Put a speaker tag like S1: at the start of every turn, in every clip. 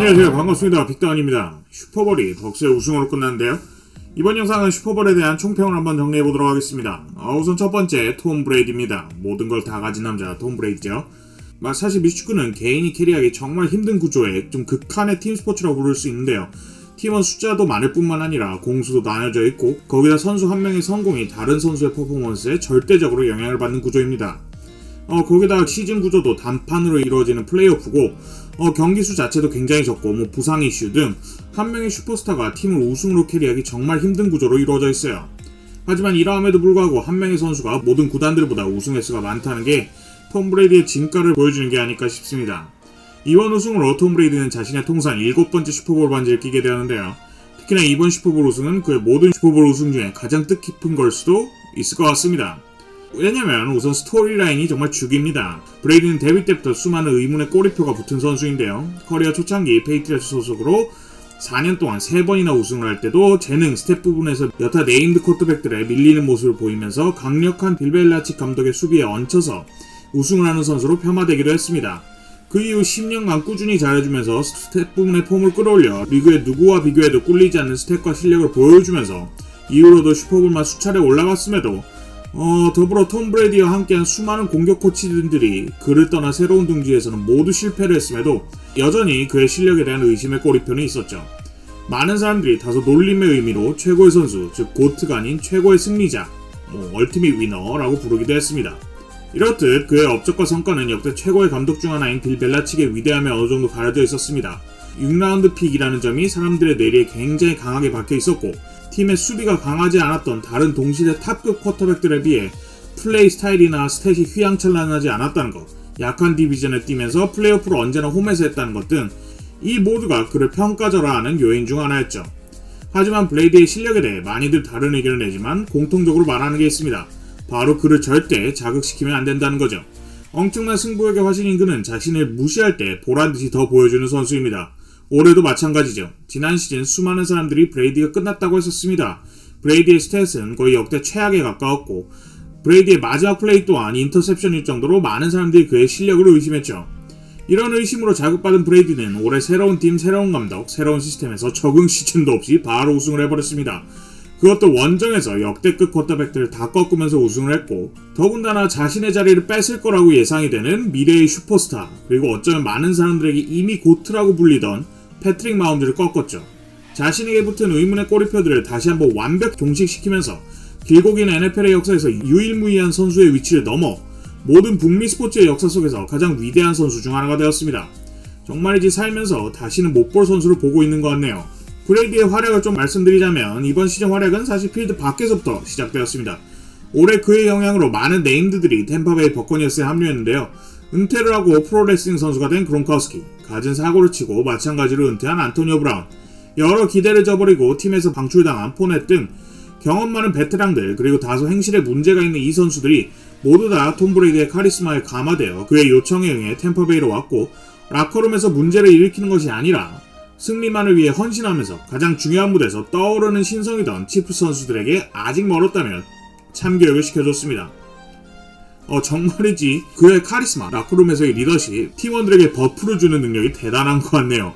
S1: 안녕하세요. 반갑습니다. 빅다운입니다. 슈퍼볼이 벅스의 우승으로 끝났는데요. 이번 영상은 슈퍼볼에 대한 총평을 한번 정리해보도록 하겠습니다. 우선 첫 번째, 톰 브레이디입니다. 모든 걸 다 가진 남자 톰 브레이디죠. 사실 미식축구는 개인이 캐리하기 정말 힘든 구조의 좀 극한의 팀 스포츠라고 부를 수 있는데요. 팀원 숫자도 많을 뿐만 아니라 공수도 나눠져 있고 거기다 선수 한 명의 성공이 다른 선수의 퍼포먼스에 절대적으로 영향을 받는 구조입니다. 거기다 시즌 구조도 단판으로 이루어지는 플레이오프고 경기 수 자체도 굉장히 적고 부상 이슈 등 한 명의 슈퍼스타가 팀을 우승으로 캐리하기 정말 힘든 구조로 이루어져 있어요. 하지만 이러함에도 불구하고 한 명의 선수가 모든 구단들보다 우승 횟수가 많다는 게 톰 브레이디의 진가를 보여주는 게 아닐까 싶습니다. 이번 우승으로 톰 브레이디는 자신의 통산 7번째 슈퍼볼 반지를 끼게 되었는데요. 특히나 이번 슈퍼볼 우승은 그의 모든 슈퍼볼 우승 중에 가장 뜻깊은 걸 수도 있을 것 같습니다. 왜냐면 우선 스토리라인이 정말 죽입니다. 브레이디는 데뷔 때부터 수많은 의문의 꼬리표가 붙은 선수인데요. 커리어 초창기 페이트리어츠 소속으로 4년 동안 3번이나 우승을 할 때도 재능, 스텝 부분에서 여타 네임드 쿼터백들에 밀리는 모습을 보이면서 강력한 빌 벨라치크 감독의 수비에 얹혀서 우승을 하는 선수로 폄하되기도 했습니다. 그 이후 10년간 꾸준히 잘해주면서 스텝 부분의 폼을 끌어올려 리그의 누구와 비교해도 꿀리지 않는 스텝과 실력을 보여주면서 이후로도 슈퍼볼만 수차례 올라갔음에도 더불어 톰 브레이디와 함께한 수많은 공격 코치들이 그를 떠나 새로운 둥지에서는 모두 실패를 했음에도 여전히 그의 실력에 대한 의심의 꼬리표는 있었죠. 많은 사람들이 다소 놀림의 의미로 최고의 선수, 즉 고트가 아닌 최고의 승리자, 얼티밋 위너라고 부르기도 했습니다. 이렇듯 그의 업적과 성과는 역대 최고의 감독 중 하나인 빌 벨라치크의 위대함에 어느 정도 가려져 있었습니다. 6라운드 픽이라는 점이 사람들의 뇌리에 굉장히 강하게 박혀 있었고 팀의 수비가 강하지 않았던 다른 동시대 탑급 쿼터백들에 비해 플레이 스타일이나 스탯이 휘황찬란하지 않았다는 것, 약한 디비전에 뛰면서 플레이오프를 언제나 홈에서 했다는 것 등 이 모두가 그를 평가절하하는 요인 중 하나였죠. 하지만 브레이디의 실력에 대해 많이들 다른 의견을 내지만 공통적으로 말하는 게 있습니다. 바로 그를 절대 자극시키면 안 된다는 거죠. 엄청난 승부욕의 화신인 그는 자신을 무시할 때 보란듯이 더 보여주는 선수입니다. 올해도 마찬가지죠. 지난 시즌 수많은 사람들이 브레이디가 끝났다고 했었습니다. 브레이디의 스탯은 거의 역대 최악에 가까웠고 브레이디의 마지막 플레이 또한 인터셉션일 정도로 많은 사람들이 그의 실력을 의심했죠. 이런 의심으로 자극받은 브레이디는 올해 새로운 팀, 새로운 감독, 새로운 시스템에서 적응 시즌도 없이 바로 우승을 해버렸습니다. 그것도 원정에서 역대급 쿼터백들을 다 꺾으면서 우승을 했고 더군다나 자신의 자리를 뺏을 거라고 예상이 되는 미래의 슈퍼스타, 그리고 어쩌면 많은 사람들에게 이미 고트라고 불리던 패트릭 마홈즈를 꺾었죠. 자신에게 붙은 의문의 꼬리표들을 다시 한번 완벽 종식시키면서 길고 긴 NFL의 역사에서 유일무이한 선수의 위치를 넘어 모든 북미 스포츠의 역사 속에서 가장 위대한 선수 중 하나가 되었습니다. 정말이지 살면서 다시는 못 볼 선수를 보고 있는 것 같네요. 브레이디의 활약을 좀 말씀드리자면 이번 시즌 활약은 사실 필드 밖에서부터 시작되었습니다. 올해 그의 영향으로 많은 네임드들이 템파베이 버커니어스에 합류했는데요. 은퇴를 하고 프로레슬링 선수가 된 그론카우스키, 갖은 사고를 치고 마찬가지로 은퇴한 안토니오 브라운, 여러 기대를 저버리고 팀에서 방출당한 포넷 등 경험 많은 베테랑들, 그리고 다소 행실에 문제가 있는 이 선수들이 모두 다 톰 브레이디의 카리스마에 감화되어 그의 요청에 응해 템파베이로 왔고 라커룸에서 문제를 일으키는 것이 아니라 승리만을 위해 헌신하면서 가장 중요한 무대에서 떠오르는 신성이던 치프스 선수들에게 아직 멀었다면 참교육을 시켜줬습니다. 정말이지 그의 카리스마, 라커룸에서의 리더십, 팀원들에게 버프를 주는 능력이 대단한 것 같네요.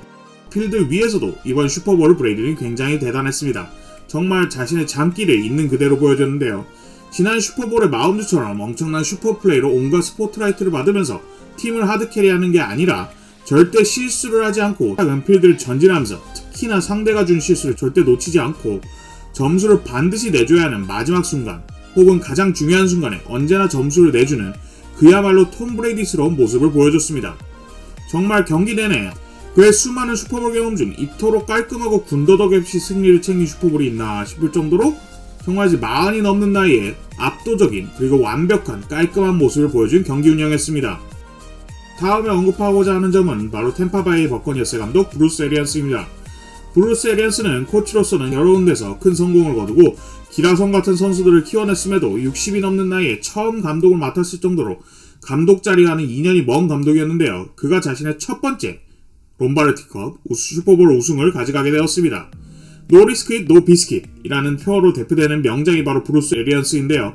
S1: 필드 위에서도 이번 슈퍼볼 브레이디는 굉장히 대단했습니다. 정말 자신의 장기를 있는 그대로 보여줬는데요. 지난 슈퍼볼의 마운드처럼 엄청난 슈퍼플레이로 온갖 스포트라이트를 받으면서 팀을 하드캐리하는 게 아니라 절대 실수를 하지 않고 은필드를 전진하면서 특히나 상대가 준 실수를 절대 놓치지 않고 점수를 반드시 내줘야 하는 마지막 순간 혹은 가장 중요한 순간에 언제나 점수를 내주는 그야말로 톰 브레이디스러운 모습을 보여줬습니다. 정말 경기 내내 그의 수많은 슈퍼볼 경험 중 이토록 깔끔하고 군더더기 없이 승리를 챙긴 슈퍼볼이 있나 싶을 정도로 정말 40이 넘는 나이에 압도적인 그리고 완벽한 깔끔한 모습을 보여준 경기 운영이었습니다. 다음에 언급하고자 하는 점은 바로 템파베이 버커니어스의 감독 브루스 에리안스입니다. 브루스 에리안스는 코치로서는 여러 군데서 큰 성공을 거두고 기라성 같은 선수들을 키워냈음에도 60이 넘는 나이에 처음 감독을 맡았을 정도로 감독 자리가는 2년이 먼 감독이었는데요. 그가 자신의 첫 번째 롬바르디컵 슈퍼볼 우승을 가져가게 되었습니다. 노 리스크 노 비스킷이라는 표어로 대표되는 명장이 바로 브루스 에리안스인데요.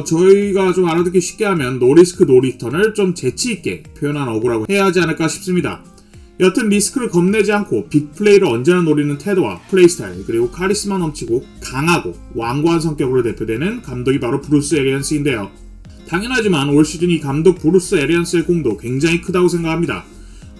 S1: 저희가 좀 알아듣기 쉽게 하면 노 리스크 노 리턴을 좀 재치있게 표현한 어구라고 해야 하지 않을까 싶습니다. 여튼 리스크를 겁내지 않고 빅플레이를 언제나 노리는 태도와 플레이 스타일, 그리고 카리스마 넘치고 강하고 완고한 성격으로 대표되는 감독이 바로 브루스 에리언스인데요. 당연하지만 올 시즌 이 감독 브루스 에리언스의 공도 굉장히 크다고 생각합니다.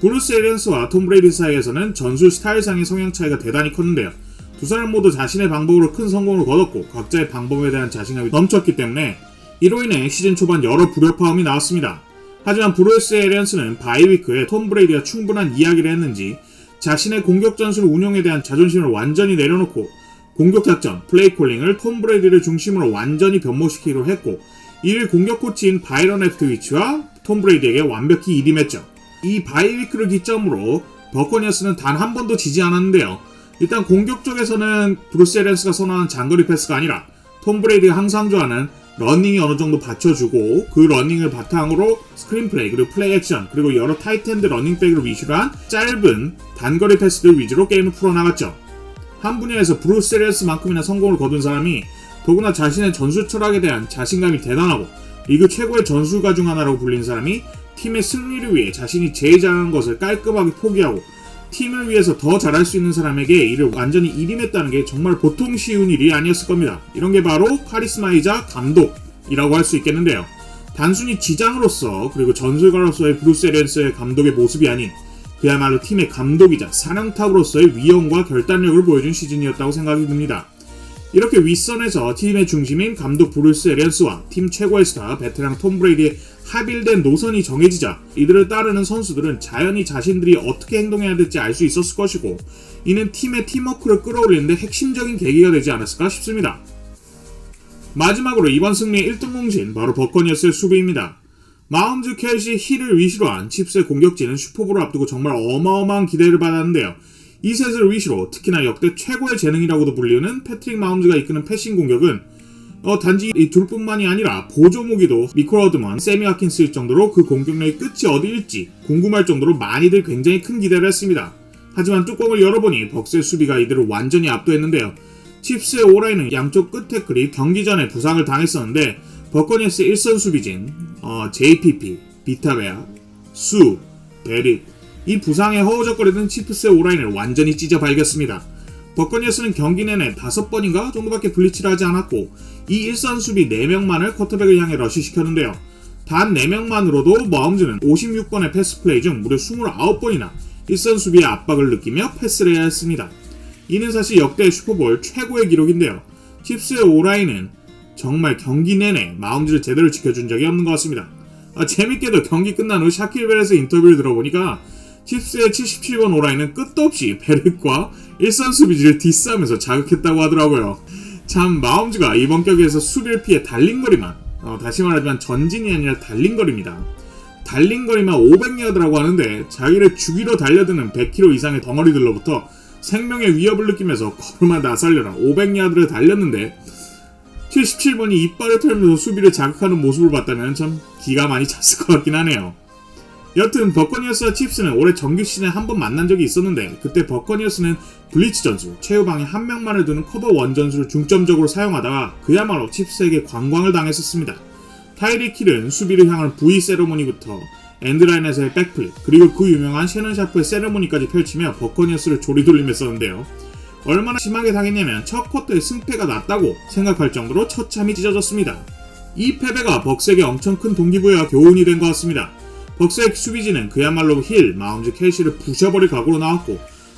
S1: 브루스 에리언스와 톰 브레이디 사이에서는 전술 스타일상의 성향 차이가 대단히 컸는데요. 두 사람 모두 자신의 방법으로 큰 성공을 거뒀고 각자의 방법에 대한 자신감이 넘쳤기 때문에 이로 인해 시즌 초반 여러 불협화음이 나왔습니다. 하지만 브루스 에리언스는 바이위크에 톰 브레이디가 충분한 이야기를 했는지 자신의 공격 전술 운용에 대한 자존심을 완전히 내려놓고 공격 작전, 플레이 콜링을 톰 브레이디를 중심으로 완전히 변모시키기로 했고, 이를 공격 코치인 바이런 레프트위치와 톰 브레이디에게 완벽히 일임했죠. 이 바이위크를 기점으로 버커니어스는 단 한 번도 지지 않았는데요. 일단 공격 쪽에서는 브루스 에리언스가 선호하는 장거리 패스가 아니라 톰 브레이디가 항상 좋아하는 러닝이 어느 정도 받쳐주고 그 러닝을 바탕으로 스크린 플레이, 그리고 플레이 액션, 그리고 여러 타이트핸드 러닝백을 위주로 한 짧은 단거리 패스들 위주로 게임을 풀어나갔죠. 한 분야에서 브루스 에리언스만큼이나 성공을 거둔 사람이 더구나 자신의 전술 철학에 대한 자신감이 대단하고 리그 최고의 전술가 중 하나라고 불린 사람이 팀의 승리를 위해 자신이 제일 잘하는 것을 깔끔하게 포기하고 팀을 위해서 더 잘할 수 있는 사람에게 이를 완전히 일임했다는 게 정말 보통 쉬운 일이 아니었을 겁니다. 이런 게 바로 카리스마이자 감독이라고 할 수 있겠는데요. 단순히 지장으로서 그리고 전술가로서의 브루스 에리언스의 감독의 모습이 아닌 그야말로 팀의 감독이자 사령탑으로서의 위엄과 결단력을 보여준 시즌이었다고 생각이 듭니다. 이렇게 윗선에서 팀의 중심인 감독 브루스 에리언스와 팀 최고의 스타 베테랑 톰 브레이디의 합일된 노선이 정해지자 이들을 따르는 선수들은 자연히 자신들이 어떻게 행동해야 될지 알 수 있었을 것이고, 이는 팀의 팀워크를 끌어올리는데 핵심적인 계기가 되지 않았을까 싶습니다. 마지막으로 이번 승리의 1등 공신 바로 버커니어스의 수비입니다. 마홈즈, 켈시, 힐을 위시로 한 칩스의 공격진은 슈퍼볼을 앞두고 정말 어마어마한 기대를 받았는데요. 이 셋을 위시로 특히나 역대 최고의 재능이라고도 불리우는 패트릭 마홈즈가 이끄는 패싱 공격은 단지 이 둘뿐만이 아니라 보조무기도 미콜 어드먼, 세미 아킨스일 정도로 그 공격력의 끝이 어디일지 궁금할 정도로 많이들 굉장히 큰 기대를 했습니다. 하지만 뚜껑을 열어보니 벅스의 수비가 이들을 완전히 압도했는데요. 칩스의 오라인은 양쪽 끝 태클이 경기 전에 부상을 당했었는데 버커니어스의 1선 수비진 JPP, 비타베아, 수, 베릿, 이 부상에 허우적거리던 칩스의 오라인을 완전히 찢어 발겼습니다. 버커니어스는 경기 내내 5번인가 정도밖에 블리치를 하지 않았고 이 1선 수비 4명만을 쿼터백을 향해 러시시켰는데요. 단 4명만으로도 마홈즈는 56번의 패스 플레이 중 무려 29번이나 1선 수비의 압박을 느끼며 패스를 해야 했습니다. 이는 사실 역대 슈퍼볼 최고의 기록인데요. 칩스의 오라인은 정말 경기 내내 마홈즈를 제대로 지켜준 적이 없는 것 같습니다. 재밌게도 경기 끝난 후 샤킬 베렛의 인터뷰를 들어보니까 칩스의 77번 오라인은 끝도 없이 베렛과 일선 수비진을 디스하면서 자극했다고 하더라고요. 참 마홈즈가 이번 경기에서 수비를 피해 달린 거리만, 다시 말하자면 전진이 아니라 달린 거리입니다. 달린 거리만 500야드라고 하는데 자기를 죽이러 달려드는 100km 이상의 덩어리들로부터 생명의 위협을 느끼면서 걸음아 나 살려라 500야드를 달렸는데 77번이 이빨을 털면서 수비를 자극하는 모습을 봤다면 참 기가 많이 찼을 것 같긴 하네요. 여튼 버커니어스와 칩스는 올해 정규 시즌에 한 번 만난 적이 있었는데 그때 버커니어스는 블리츠 전술, 최후방에 한 명만을 두는 커버 원 전술을 중점적으로 사용하다가 그야말로 칩스에게 관광을 당했었습니다. 타이릭 힐은 수비를 향한 V 세레모니부터 엔드라인에서의 백플립, 그리고 그 유명한 셰넌 샤프의 세레모니까지 펼치며 버커니어스를 조리돌림했었는데요. 얼마나 심하게 당했냐면 첫 쿼터에 승패가 났다고 생각할 정도로 처참히 찢어졌습니다. 이 패배가 벅스에게 엄청 큰 동기부여와 교훈이 된 것 같습니다. 벅스의 수비진은 그야말로 힐, 마홈즈, 켈시를 부셔버릴 각오로 나왔고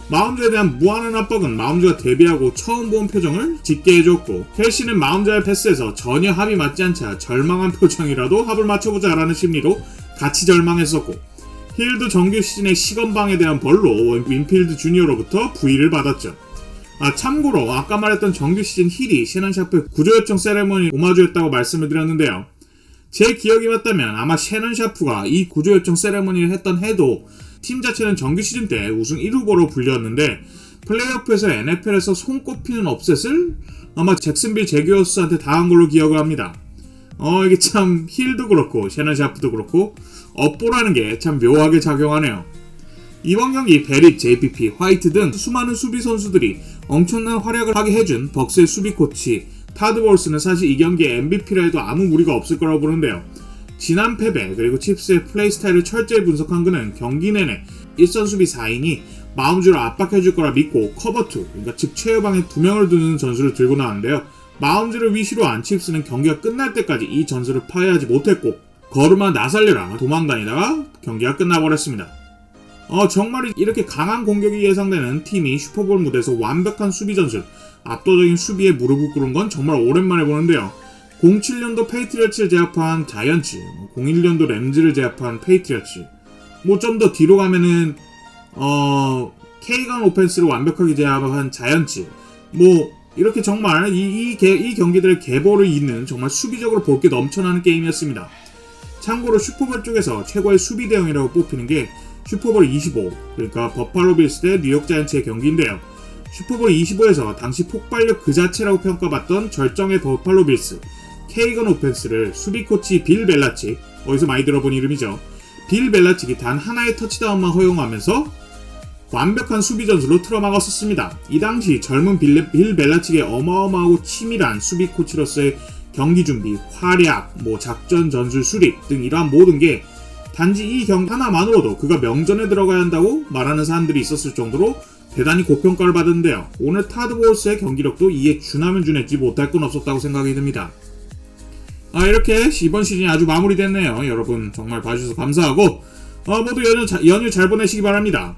S1: 마홈즈에 대한 무한한 압박은 마홈즈가 데뷔하고 처음 본 표정을 짓게 해줬고 켈시는 마홈즈의 패스에서 전혀 합이 맞지 않자 절망한 표정이라도 합을 맞춰보자 라는 심리로 같이 절망했었고 힐도 정규 시즌의 시건방에 대한 벌로 윈필드 주니어로부터 부의를 받았죠. 참고로 아까 말했던 정규 시즌 힐이 셰넌 샤프의 구조 요청 세레머니 오마주였다고 말씀을 드렸는데요. 제 기억이 맞다면 아마 셰넌 샤프가 이 구조 요청 세레머니를 했던 해도 팀 자체는 정규 시즌 때 우승 1후보로 불렸는데 플레이오프에서 NFL에서 손꼽히는 업셋을 아마 잭슨빌 제규어스한테 당한 걸로 기억을 합니다. 이게 참 힐도 그렇고 셰넌 샤프도 그렇고 업보라는 게 참 묘하게 작용하네요. 이번 경기 베릿, JPP, 화이트 등 수많은 수비 선수들이 엄청난 활약을 하게 해준 벅스의 수비 코치 타드 볼스는 사실 이 경기에 MVP라 해도 아무 무리가 없을 거라고 보는데요. 지난 패배 그리고 칩스의 플레이 스타일을 철저히 분석한 그는 경기 내내 일선 수비 4인이 마음주를 압박해줄 거라 믿고 커버2, 그러니까 즉 최후방에 2명을 두는 전술을 들고 나왔는데요. 마음주를 위시로 안 칩스는 경기가 끝날 때까지 이 전술을 파괴하지 못했고 거르마 나살려라 도망다니다가 경기가 끝나버렸습니다. 정말 이렇게 강한 공격이 예상되는 팀이 슈퍼볼 무대에서 완벽한 수비 전술, 압도적인 수비에 무릎을 꿇은 건 정말 오랜만에 보는데요. 07년도 페이트리어츠를 제압한 자이언츠, 01년도 램즈를 제압한 페이트리어츠, 좀 더 뒤로 가면은 케이건 오펜스를 완벽하게 제압한 자이언츠, 이렇게 정말 이 경기들의 계보를 잇는 정말 수비적으로 볼 게 넘쳐나는 게임이었습니다. 참고로 슈퍼볼 쪽에서 최고의 수비 대형이라고 뽑히는 게 슈퍼볼 25, 그러니까 버팔로 빌스 대 뉴욕 자이언츠의 경기인데요. 슈퍼볼 25에서 당시 폭발력 그 자체라고 평가받던 절정의 버팔로 빌스, 케이건 오펜스를 수비 코치 빌 벨라칙, 어디서 많이 들어본 이름이죠. 빌 벨라칙이 단 하나의 터치다운만 허용하면서 완벽한 수비 전술로 틀어막았었습니다. 이 당시 젊은 빌 벨라칙의 어마어마하고 치밀한 수비 코치로서의 경기 준비, 활약, 작전 전술 수립 등 이러한 모든 게 단지 이 경기 하나만으로도 그가 명전에 들어가야 한다고 말하는 사람들이 있었을 정도로 대단히 고평가를 받았는데요. 오늘 타드 보울스의 경기력도 이에 준하면 준했지 못할 건 없었다고 생각이 듭니다. 이렇게 이번 시즌이 아주 마무리됐네요. 여러분 정말 봐주셔서 감사하고 모두 연휴 잘 보내시기 바랍니다.